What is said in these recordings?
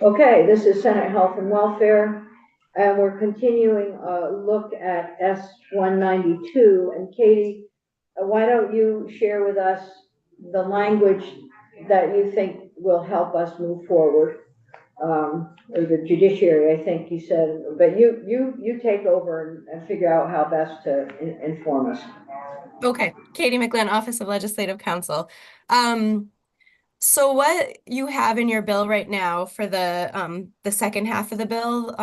Okay, this is Senate Health and Welfare, and we're continuing a look at S-192. And Katie, why don't you share with us the language that you think will help us move forward? Or the judiciary, I think you said, but you take over and figure out how best to inform us. Okay, Katie McGlynn, Office of Legislative Counsel. So what you have in your bill right now for the second half of the bill,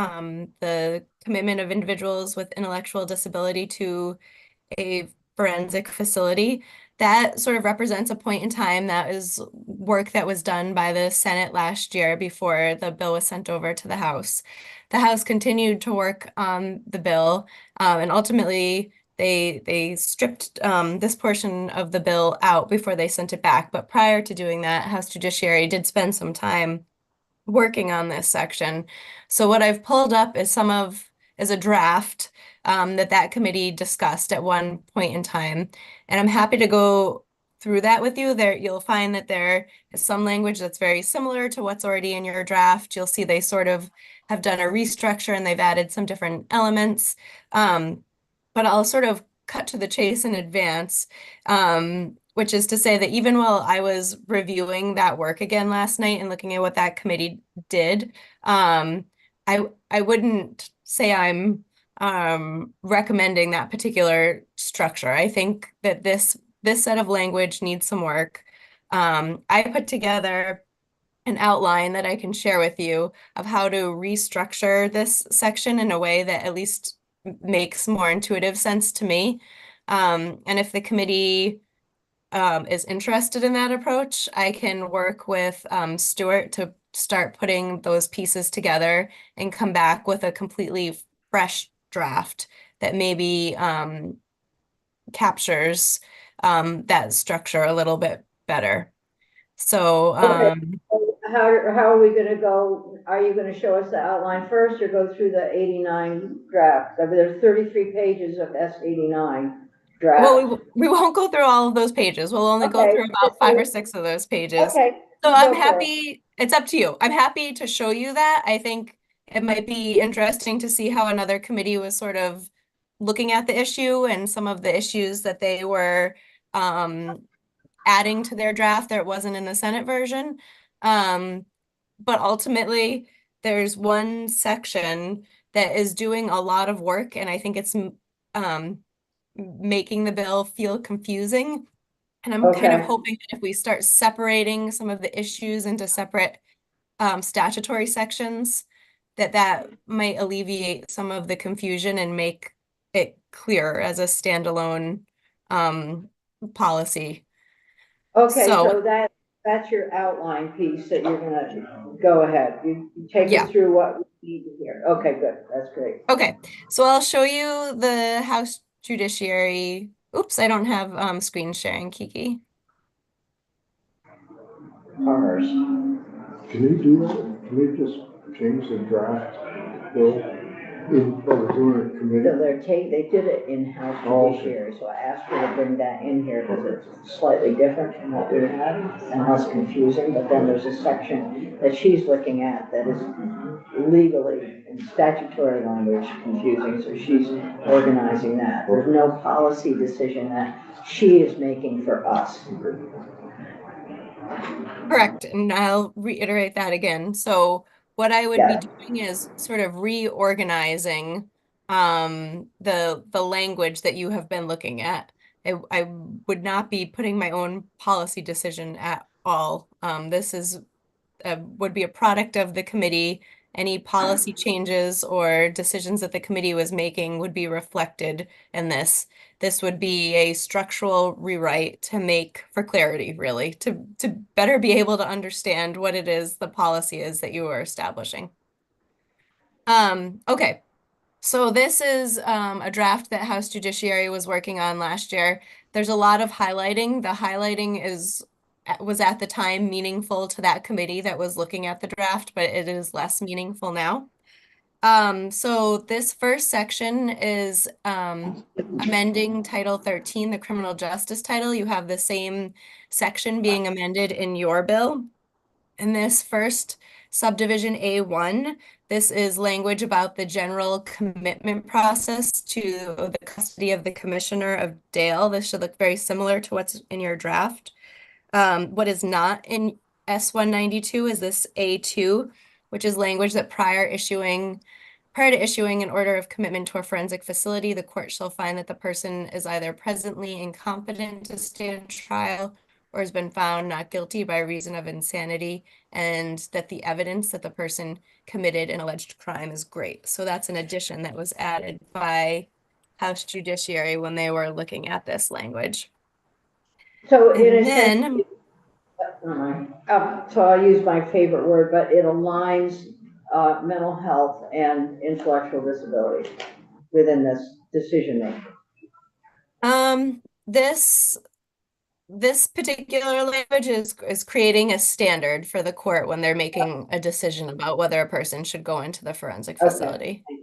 the commitment of individuals with intellectual disability to a forensic facility, that sort of represents a point in time. That is work that was done by the Senate last year before the bill was sent over to the House. The House continued to work on the bill, and ultimately they stripped this portion of the bill out before they sent it back. But prior to doing that, House Judiciary did spend some time working on this section. So what I've pulled up is a draft that committee discussed at one point in time. And I'm happy to go through that with you. There, you'll find that there is some language that's very similar to what's already in your draft. You'll see they sort of have done a restructure and they've added some different elements. But I'll sort of cut to the chase in advance, which is to say that even while I was reviewing that work again last night and looking at what that committee did, I wouldn't say I'm recommending that particular structure. I think that this set of language needs some work. I put together an outline that I can share with you of how to restructure this section in a way that at least makes more intuitive sense to me. And if the committee is interested in that approach, I can work with Stuart to start putting those pieces together and come back with a completely fresh draft that maybe captures that structure a little bit better. So, Okay. How are we going to go? Are you going to show us the outline first or go through the 89 draft? I mean, there's 33 pages of S-89 draft. Well, we won't go through all of those pages. We'll only go through about 5 or 6 of those pages. Okay. So I'm happy, it's up to you. I'm happy to show you that. I think it might be interesting to see how another committee was sort of looking at the issue and some of the issues that they were adding to their draft that wasn't in the Senate version. But ultimately, there's one section that is doing a lot of work, and I think it's making the bill feel confusing. And I'm kind of hoping that if we start separating some of the issues into separate statutory sections, that might alleviate some of the confusion and make it clear as a standalone policy. Okay, so that's your outline piece that you're gonna go ahead. You take us through what we need to hear. Okay, good. That's great. Okay, so I'll show you the House Judiciary. Oops, I don't have screen sharing, Kiki. Ours. Can you do that? Can you just change the draft bill while we're doing a committee? So they did it in House Judiciary, so I asked her to bring that in here because it's slightly different from what we had and how it's confusing. But then there's a section that she's looking at that is legally and statutory language confusing, so she's organizing that. There's no policy decision that she is making for us. Correct, and I'll reiterate that again. So what I would be doing is sort of reorganizing the language that you have been looking at. I would not be putting my own policy decision at all. This is would be a product of the committee. Any policy changes or decisions that the committee was making would be reflected in this. This would be a structural rewrite to make for clarity, really, to better be able to understand what it is the policy is that you are establishing. Okay, so this is a draft that House Judiciary was working on last year. There's a lot of highlighting. The highlighting was at the time meaningful to that committee that was looking at the draft, but it is less meaningful now. So this first section is amending Title 13, the criminal justice title. You have the same section being amended in your bill. In this first subdivision A1, this is language about the general commitment process to the custody of the Commissioner of Dale. This should look very similar to what's in your draft. What is not in S192 is this A2, which is language that prior to issuing an order of commitment to a forensic facility, the court shall find that the person is either presently incompetent to stand trial or has been found not guilty by reason of insanity, and that the evidence that the person committed an alleged crime is great. So that's an addition that was added by House Judiciary when they were looking at this language. So in And a sense, then, so I'll use my favorite word, but it aligns mental health and intellectual disability within this decision making. this particular language is creating a standard for the court when they're making a decision about whether a person should go into the forensic facility. Thank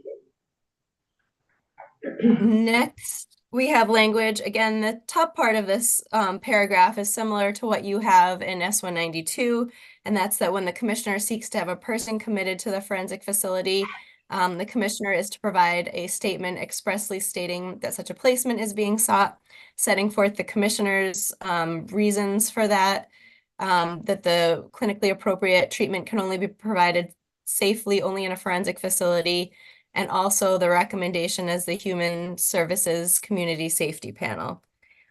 you. Next, we have language. Again, the top part of this paragraph is similar to what you have in S192, and that's that when the commissioner seeks to have a person committed to the forensic facility, the commissioner is to provide a statement expressly stating that such a placement is being sought, setting forth the commissioner's reasons for that, that the clinically appropriate treatment can only be provided safely only in a forensic facility, and also the recommendation as the Human Services Community Safety Panel.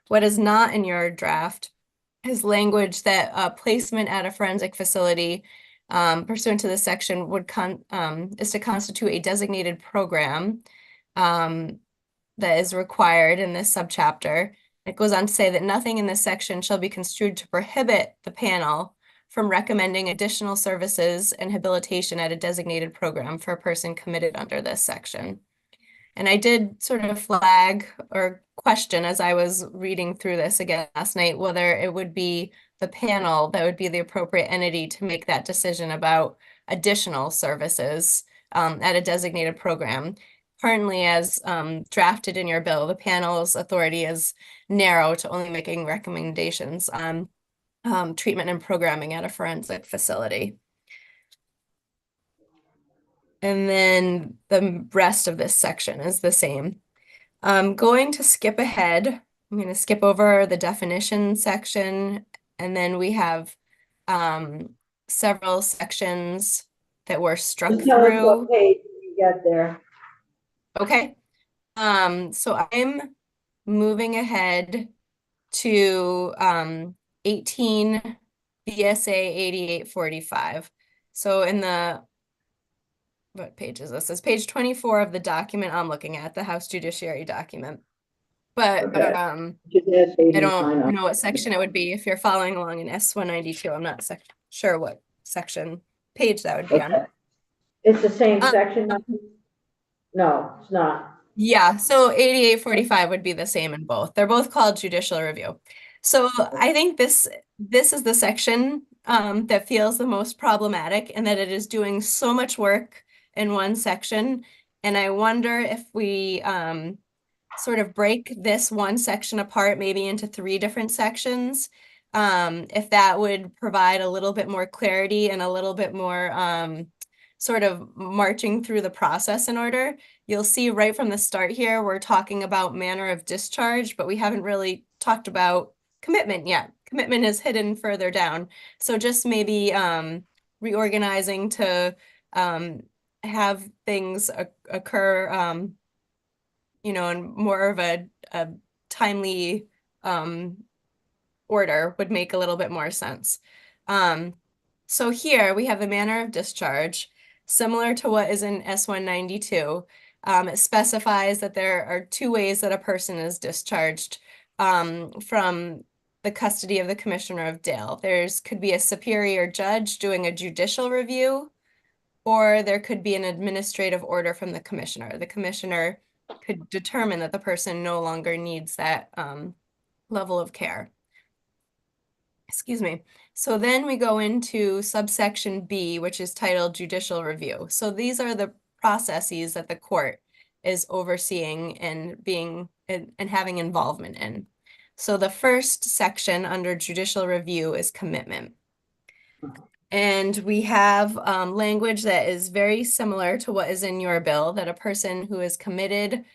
What is not in your draft is language that placement at a forensic facility pursuant to this section is to constitute a designated program that is required in this subchapter. It goes on to say that nothing in this section shall be construed to prohibit the panel from recommending additional services and habilitation at a designated program for a person committed under this section. And I did sort of flag or question as I was reading through this again last night, whether it would be the panel that would be the appropriate entity to make that decision about additional services at a designated program. Currently, as drafted in your bill, the panel's authority is narrow to only making recommendations on treatment and programming at a forensic facility. And then the rest of this section is the same. I'm going to skip ahead. I'm going to skip over the definition section, and then we have several sections that were struck Just tell us through. what page you get there. Okay. So I'm moving ahead to 18 VSA 8845. So in what page is this? It's page 24 of the document I'm looking at, the House Judiciary document. But Okay. I don't know what section it would be if you're following along in S192. I'm not sure what section page that would be on. It's the same section? No, it's not. Yeah, so 8845 would be the same in both. They're both called judicial review. So I think this is the section that feels the most problematic, and that it is doing so much work in one section. And I wonder if we sort of break this one section apart, maybe into 3 different sections, if that would provide a little bit more clarity and a little bit more sort of marching through the process in order. You'll see right from the start here, we're talking about manner of discharge, but we haven't really talked about commitment yet. Commitment is hidden further down. So just maybe reorganizing to have things occur, you know, in more of a timely order would make a little bit more sense. So here we have the manner of discharge, similar to what is in S192. It specifies that there are 2 ways that a person is discharged from the custody of the Commissioner of Dale. Could be a superior judge doing a judicial review, or there could be an administrative order from the commissioner. The commissioner could determine that the person no longer needs that level of care. Excuse me. So then we go into subsection B, which is titled judicial review. So these are the processes that the court is overseeing and and having involvement in. So the first section under judicial review is commitment. And we have language that is very similar to what is in your bill, that a person who is committed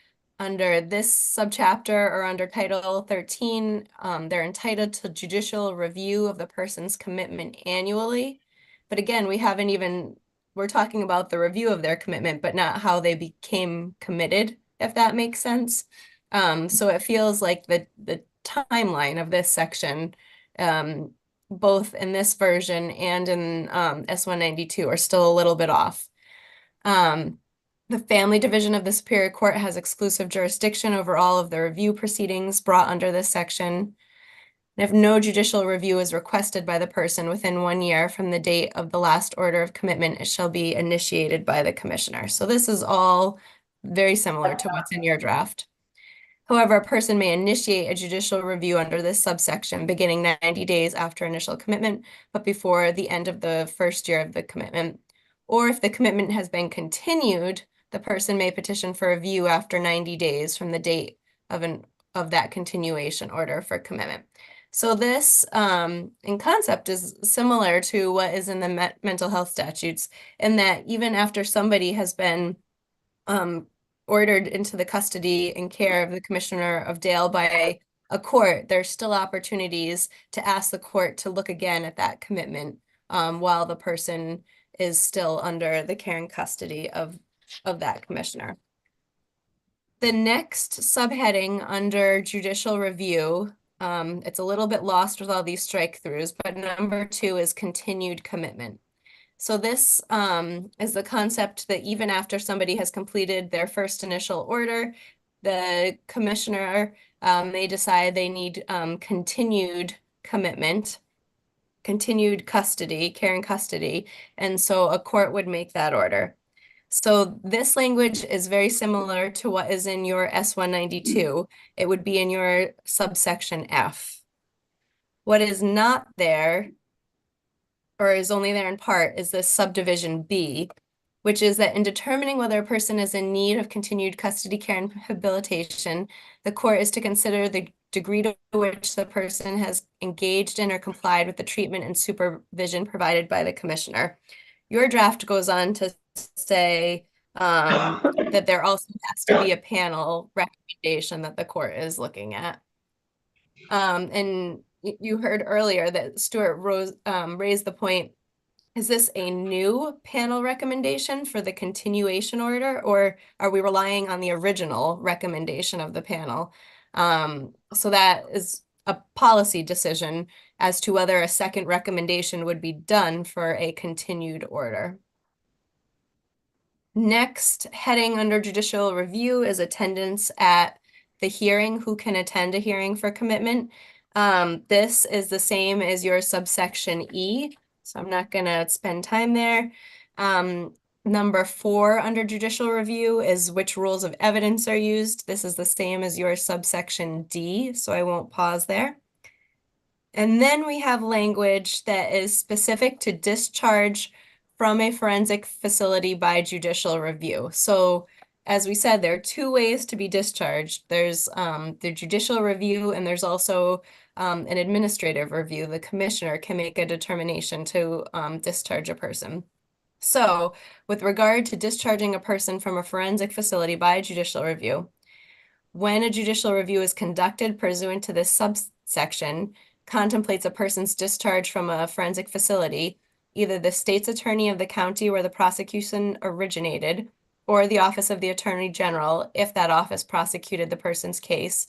under this subchapter or under Title 13, they're entitled to judicial review of the person's commitment annually. But again, we're talking about the review of their commitment, but not how they became committed, if that makes sense. So it feels like the timeline of this section, both in this version and in S-192 are still a little bit off. The family division of the Superior Court has exclusive jurisdiction over all of the review proceedings brought under this section. And if no judicial review is requested by the person within 1 year from the date of the last order of commitment, it shall be initiated by the commissioner. So this is all very similar to what's in your draft. However, a person may initiate a judicial review under this subsection beginning 90 days after initial commitment, but before the end of the first year of the commitment. Or if the commitment has been continued, the person may petition for review after 90 days from the date of that continuation order for commitment. So this, in concept, is similar to what is in the mental health statutes, in that even after somebody has been ordered into the custody and care of the Commissioner of Dale by a court, there's still opportunities to ask the court to look again at that commitment while the person is still under the care and custody of that commissioner. The next subheading under judicial review, it's a little bit lost with all these strike throughs, but number 2 is continued commitment. So this is the concept that even after somebody has completed their first initial order, the commissioner may decide they need continued commitment, continued custody, care and custody, and so a court would make that order. So this language is very similar to what is in your S-192. It would be in your subsection F. What is not there, or is only there in part, is this subdivision B, which is that in determining whether a person is in need of continued custody, care, and rehabilitation, the court is to consider the degree to which the person has engaged in or complied with the treatment and supervision provided by the commissioner. Your draft goes on to say that there also has to be a panel recommendation that the court is looking at. And you heard earlier that Stuart raised the point, is this a new panel recommendation for the continuation order, or are we relying on the original recommendation of the panel? So that is a policy decision as to whether a second recommendation would be done for a continued order. Next heading under judicial review is attendance at the hearing, who can attend a hearing for commitment. This is the same as your subsection E, so I'm not gonna spend time there. Number 4 under judicial review is which rules of evidence are used. This is the same as your subsection D, so I won't pause there. And then we have language that is specific to discharge from a forensic facility by judicial review. So as we said, there are 2 ways to be discharged. There's the judicial review, and there's also an administrative review. The commissioner can make a determination to discharge a person. So with regard to discharging a person from a forensic facility by judicial review, when a judicial review is conducted pursuant to this subsection, contemplates a person's discharge from a forensic facility, either the state's attorney of the county where the prosecution originated, or the office of the attorney general, if that office prosecuted the person's case,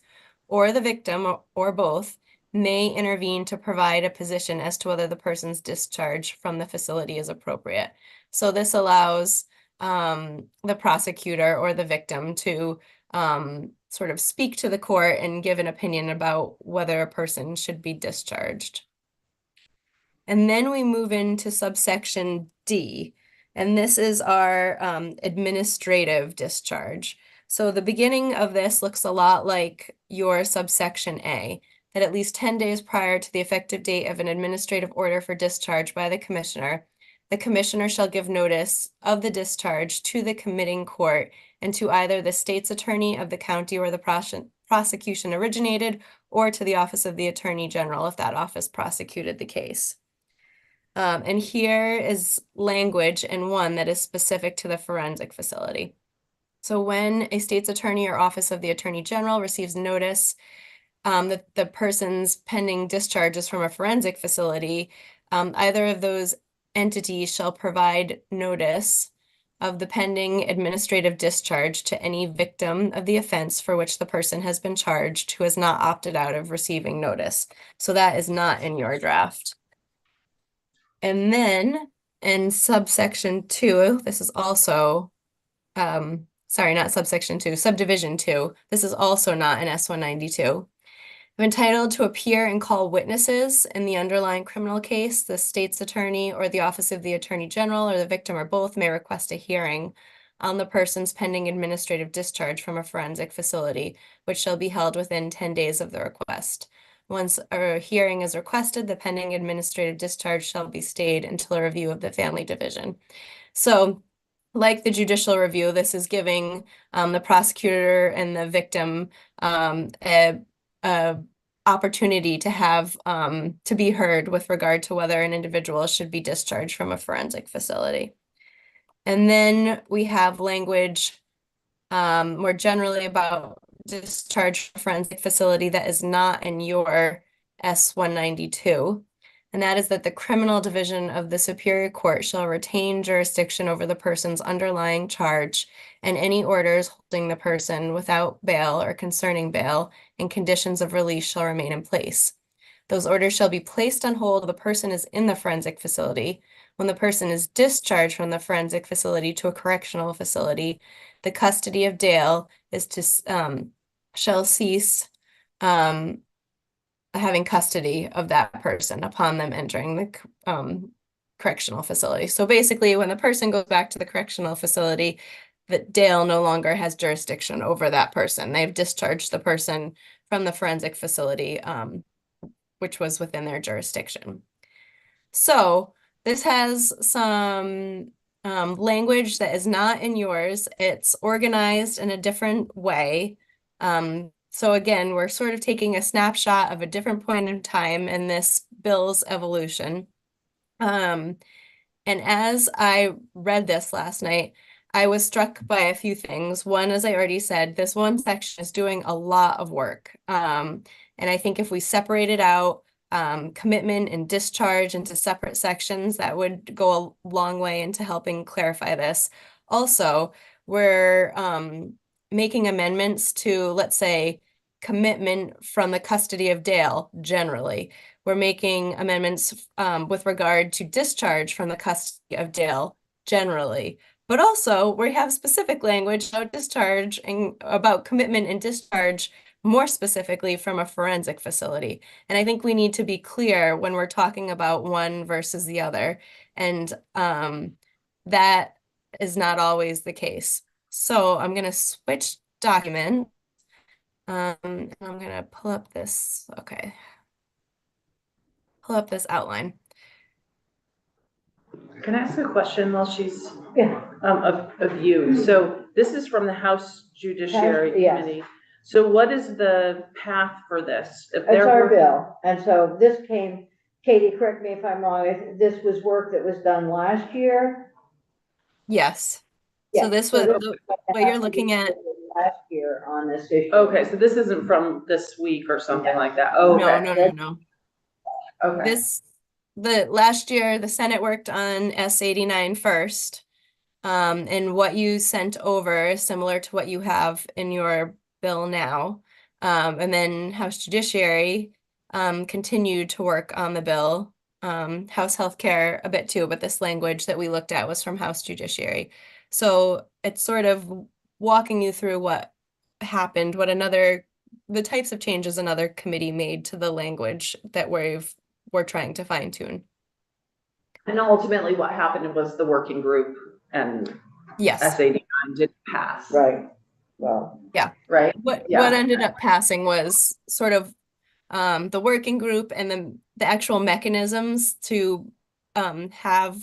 or the victim, or both, may intervene to provide a position as to whether the person's discharge from the facility is appropriate. So this allows the prosecutor or the victim to sort of speak to the court and give an opinion about whether a person should be discharged. And then we move into subsection D, and this is our administrative discharge. So the beginning of this looks a lot like your subsection A, that at least 10 days prior to the effective date of an administrative order for discharge by the commissioner, the commissioner shall give notice of the discharge to the committing court and to either the state's attorney of the county where the prosecution originated, or to the office of the attorney general if that office prosecuted the case. And here is language in one that is specific to the forensic facility. So when a state's attorney or office of the attorney general receives notice that the person's pending discharge is from a forensic facility, either of those entities shall provide notice of the pending administrative discharge to any victim of the offense for which the person has been charged who has not opted out of receiving notice. So that is not in your draft. And then in subsection 2, this is also, sorry, not subsection 2, subdivision 2. This is also not in S-192. I'm entitled to appear and call witnesses in the underlying criminal case. The state's attorney or the office of the attorney general or the victim or both may request a hearing on the person's pending administrative discharge from a forensic facility, which shall be held within 10 days of the request. Once a hearing is requested, the pending administrative discharge shall be stayed until a review of the family division. So, like the judicial review, this is giving the prosecutor and the victim a opportunity to have to be heard with regard to whether an individual should be discharged from a forensic facility. And then we have language more generally about discharge from a forensic facility that is not in your S-192. And that is that the criminal division of the Superior Court shall retain jurisdiction over the person's underlying charge and any orders holding the person without bail or concerning bail and conditions of release shall remain in place. Those orders shall be placed on hold while the person is in the forensic facility. When the person is discharged from the forensic facility to a correctional facility, the custody of Dale is to shall cease having custody of that person upon them entering the correctional facility. So basically, when the person goes back to the correctional facility, that Dale no longer has jurisdiction over that person. They've discharged the person from the forensic facility, which was within their jurisdiction. So this has some language that is not in yours. It's organized in a different way. So again, we're sort of taking a snapshot of a different point in time in this bill's evolution. And as I read this last night, I was struck by a few things. One, as I already said, this one section is doing a lot of work. And I think if we separated out commitment and discharge into separate sections, that would go a long way into helping clarify this. Also, we're making amendments to, let's say, commitment from the custody of Dale generally. We're making amendments with regard to discharge from the custody of Dale generally. But also, we have specific language about discharge and about commitment and discharge more specifically from a forensic facility. And I think we need to be clear when we're talking about one versus the other. And that is not always the case. So I'm going to switch document. And I'm going to pull up this. Okay. Pull up this outline. Can I ask a question while she's Yeah. of you? So this is from the House Judiciary Yes. Committee. So what is the path for this? If It's they're our working- bill, and so this came, Katie, correct me if I'm wrong, this was work that was done last year? Yes. Yeah, So this so was this what you're looking at. Last year on this issue. Okay, so this isn't from this week or something No. like that? Oh, No, okay. no. Okay. The last year, the Senate worked on S-89 first. And what you sent over is similar to what you have in your bill now. And then House Judiciary continued to work on the bill. House Healthcare a bit too, but this language that we looked at was from House Judiciary. So it's sort of walking you through what happened, the types of changes another committee made to the language that we're trying to fine tune. And ultimately what happened was the working group and Yes. S-89 didn't pass. Right, well. Right? What Yeah. ended up passing was sort of the working group and the actual mechanisms to have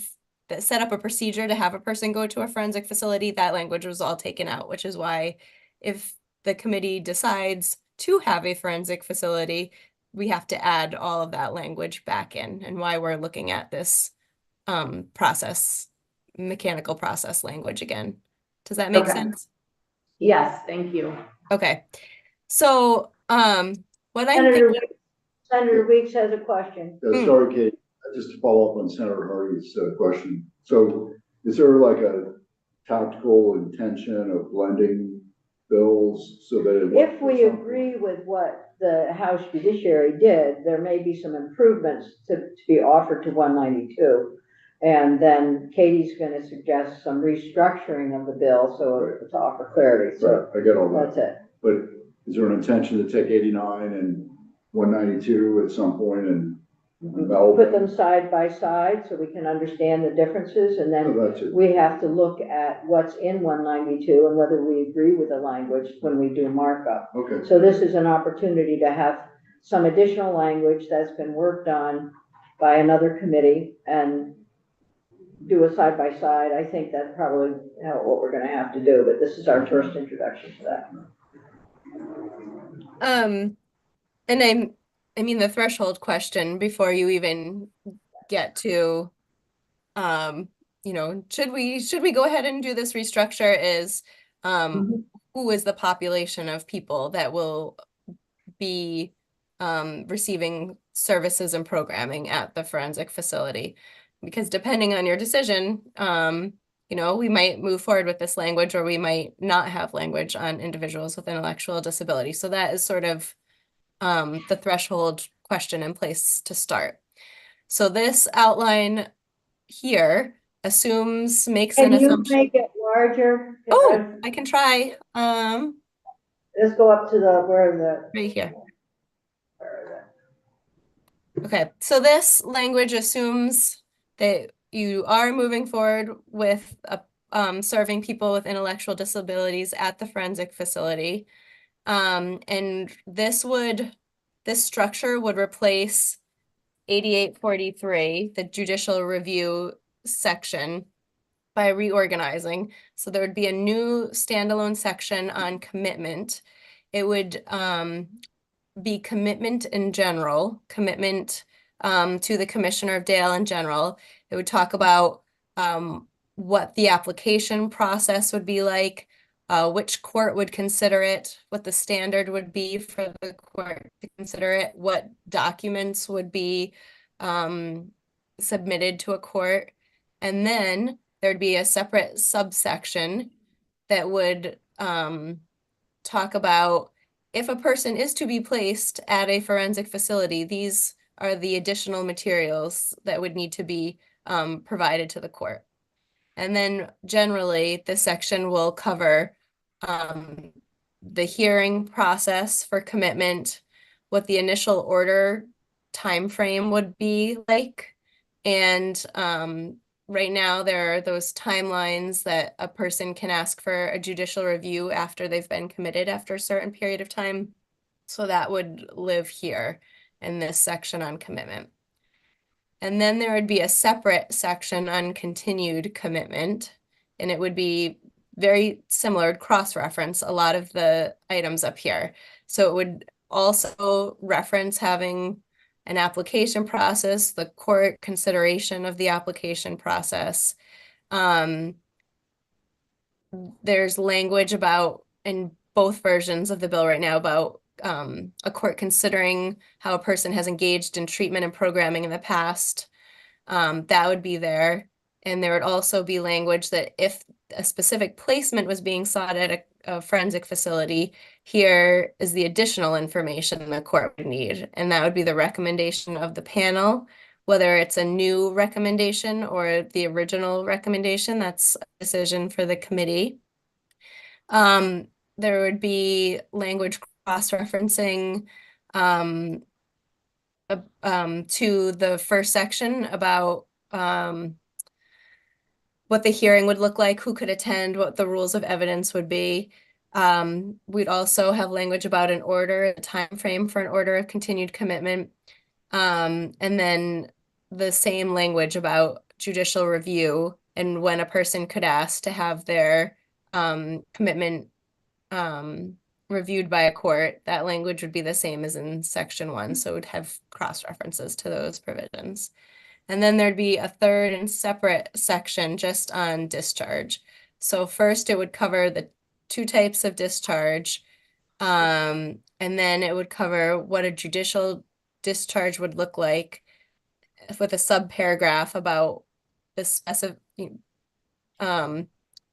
that set up a procedure to have a person go to a forensic facility, that language was all taken out, which is why if the committee decides to have a forensic facility, we have to add all of that language back in, and why we're looking at this mechanical process language again. Does that make Okay. sense? Yes, thank you. Okay. So, what I'm Senator thinking, Weeks, Senator Weeks has a question. Sorry, Kate, just to follow up on Senator Hardy's question. So is there like a tactical intention of blending bills so that it? If we agree with what the House Judiciary did, there may be some improvements to be offered to 192. And then Katie's gonna suggest some restructuring of the bill, so to offer clarity, so Right, I get all that's that. it. But is there an intention to take 89 and 192 at some point and meld Put them side by side so we can understand the differences, and then Oh, that's it. we have to look at what's in 192 and whether we agree with the language when we do markup. Okay. So this is an opportunity to have some additional language that's been worked on by another committee and do a side by side. I think that's probably what we're gonna have to do, but this is our first introduction to that. and I mean, the threshold question before you even get to, should we go ahead and do this restructure is, who is the population of people that will be receiving services and programming at the forensic facility? Because depending on your decision, we might move forward with this language, or we might not have language on individuals with intellectual disability. So that is sort of the threshold question in place to start. So this outline here makes an Can you assumption. make it larger? Oh, I can try. Let's go up to where Right here. Okay, so this language assumes that you are moving forward with serving people with intellectual disabilities at the forensic facility. And this structure would replace 8843, the judicial review section, by reorganizing. So there would be a new standalone section on commitment. It would be commitment in general, commitment to the Commissioner of Dale in general. It would talk about what the application process would be like, which court would consider it, what the standard would be for the court to consider it, what documents would be submitted to a court. And then there'd be a separate subsection that would talk about if a person is to be placed at a forensic facility, these are the additional materials that would need to be provided to the court. And then generally, this section will cover the hearing process for commitment, what the initial order timeframe would be like. And right now, there are those timelines that a person can ask for a judicial review after they've been committed after a certain period of time. So that would live here in this section on commitment. And then there would be a separate section on continued commitment, and it would be very similar, cross-reference a lot of the items up here. So it would also reference having an application process, the court consideration of the application process. There's language about, in both versions of the bill right now, about a court considering how a person has engaged in treatment and programming in the past. That would be there. And there would also be language that if a specific placement was being sought at a forensic facility, here is the additional information the court would need. And that would be the recommendation of the panel, whether it's a new recommendation or the original recommendation. That's a decision for the committee. There would be language cross-referencing to the first section about what the hearing would look like, who could attend, what the rules of evidence would be. We'd also have language about an order, a time frame for an order of continued commitment. And then the same language about judicial review and when a person could ask to have their commitment reviewed by a court, that language would be the same as in section 1, so it would have cross references to those provisions. And then there'd be a third and separate section just on discharge. So first it would cover the 2 types of discharge, and then it would cover what a judicial discharge would look like with a subparagraph about the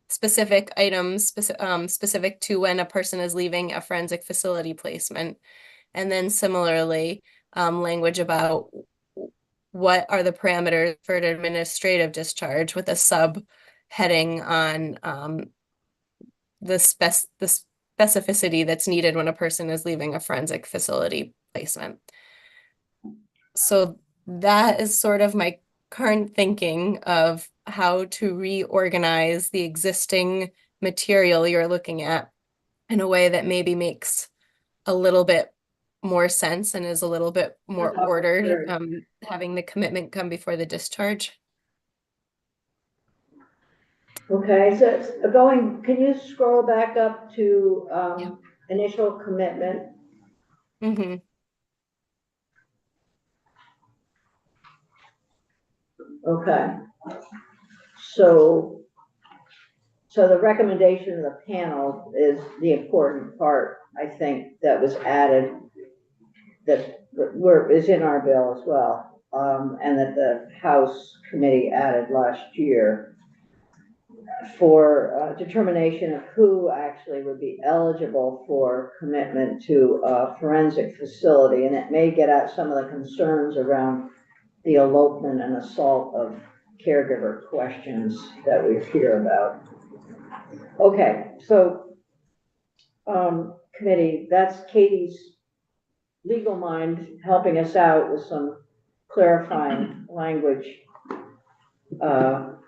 specific items specific to when a person is leaving a forensic facility placement. And then similarly, language about what are the parameters for an administrative discharge with a subheading on the specificity that's needed when a person is leaving a forensic facility placement. So that is sort of my current thinking of how to reorganize the existing material you're looking at in a way that maybe makes a little bit more sense and is a little bit more ordered, having the commitment come before the discharge. Okay, so can you scroll back up to Yeah. initial commitment? Mm-hmm. Okay. So the recommendation of the panel is the important part, I think, that was added, that is in our bill as well, and that the House committee added last year for determination of who actually would be eligible for commitment to a forensic facility. And it may get at some of the concerns around the elopement and assault of caregiver questions that we hear about. Okay, so committee, that's Katie's legal mind helping us out with some clarifying language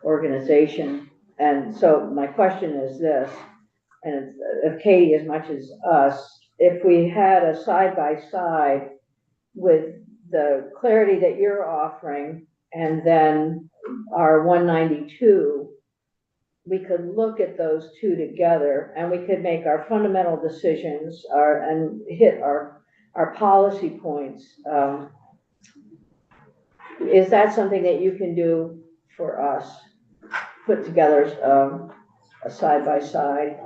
organization. And so my question is this, and it's of Katie as much as us, if we had a side-by-side with the clarity that you're offering and then our 192, we could look at those 2 together and we could make our fundamental decisions and hit our policy points. Is that something that you can do for us? Put together a side-by-side?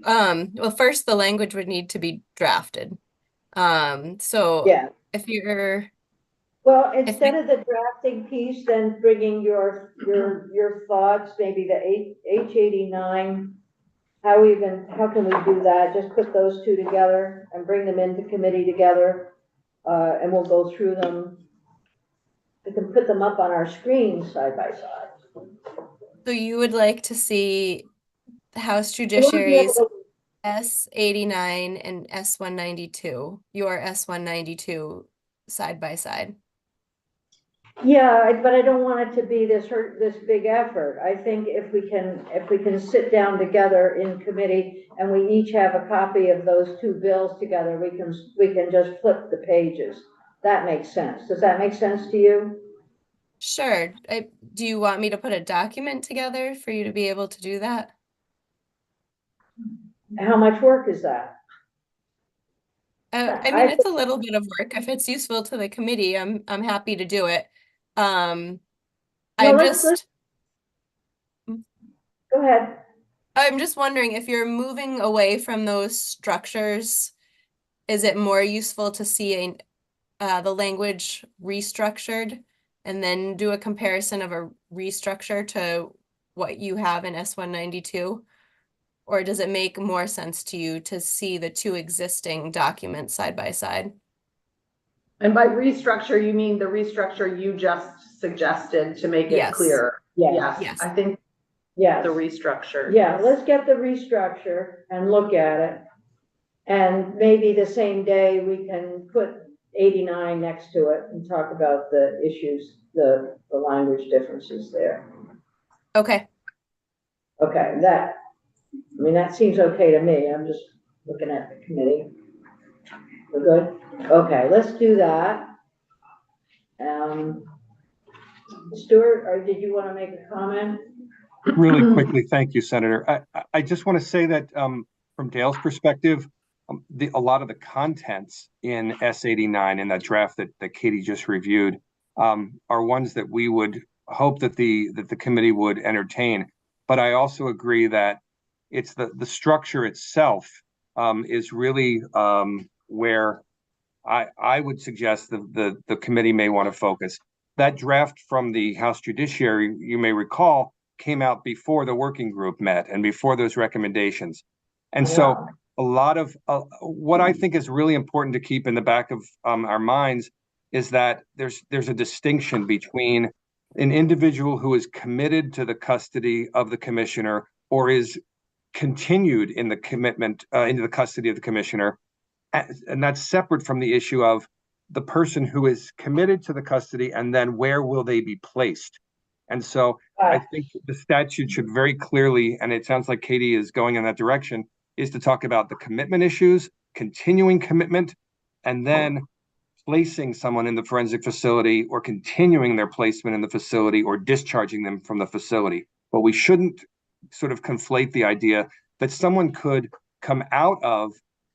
Well, first the language would need to be drafted. So Yeah. if you're Well, instead of the drafting piece, then bringing your thoughts, maybe the H89, how can we do that? Just put those 2 together and bring them into committee together, and we'll go through them. We can put them up on our screen side by side. So you would like to see the House We would be able Judiciary's to- S89 and S192, your S192 side by side. Yeah, but I don't want it to be this big effort. I think if we can sit down together in committee and we each have a copy of those 2 bills together, we can just flip the pages. That makes sense. Does that make sense to you? Sure. Do you want me to put a document together for you to be able to do that? How much work is that? I mean, it's a little bit of work. If it's useful to the committee, I'm happy to do it. No, I'm let's just go ahead. I'm just wondering if you're moving away from those structures, is it more useful to see the language restructured and then do a comparison of a restructure to what you have in S192? Or does it make more sense to you to see the 2 existing documents side by side? And by restructure, you mean the restructure you just suggested to make it Yes. clear? Yes. Yes. I think Yes. the restructure. Yeah, let's get the restructure and look at it. And maybe the same day we can put 89 next to it and talk about the issues, the language differences there. Okay. Okay, that seems okay to me. I'm just looking at the committee. We're good? Okay, let's do that. Stuart, or did you want to make a comment? Really quickly, thank you, Senator. I just want to say that from Dale's perspective, a lot of the contents in S89 in that draft that Katie just reviewed are ones that we would hope that the committee would entertain. But I also agree that it's the structure itself is really where I would suggest the committee may want to focus. That draft from the House Judiciary, you may recall, came out before the working group met and before those recommendations. And so a lot of what I think is really important to keep in the back of our minds is that there's a distinction between an individual who is committed to the custody of the commissioner or is continued in the commitment into the custody of the commissioner. And that's separate from the issue of the person who is committed to the custody and then where will they be placed. And so I think the statute should very clearly, and it sounds like Katie is going in that direction, is to talk about the commitment issues, continuing commitment, and then placing someone in the forensic facility or continuing their placement in the facility or discharging them from the facility. But we shouldn't sort of conflate the idea that someone could come out of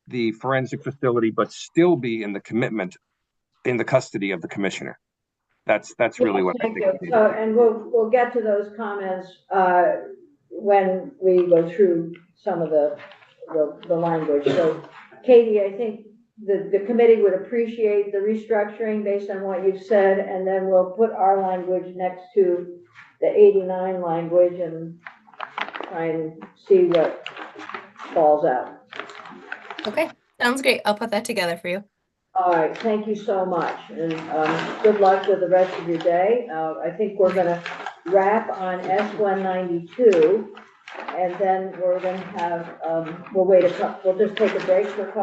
the forensic facility but still be in the commitment in the custody of the commissioner. That's really what I think. So, and we'll get to those comments when we go through some of the language. So, Katie, I think the committee would appreciate the restructuring based on what you've said, and then we'll put our language next to the 89 language and try and see what falls out. Okay, sounds great. I'll put that together for you. All right, thank you so much, and good luck with the rest of your day. I think we're going to wrap on S192, and then we're going to have, we'll just take a break for a couple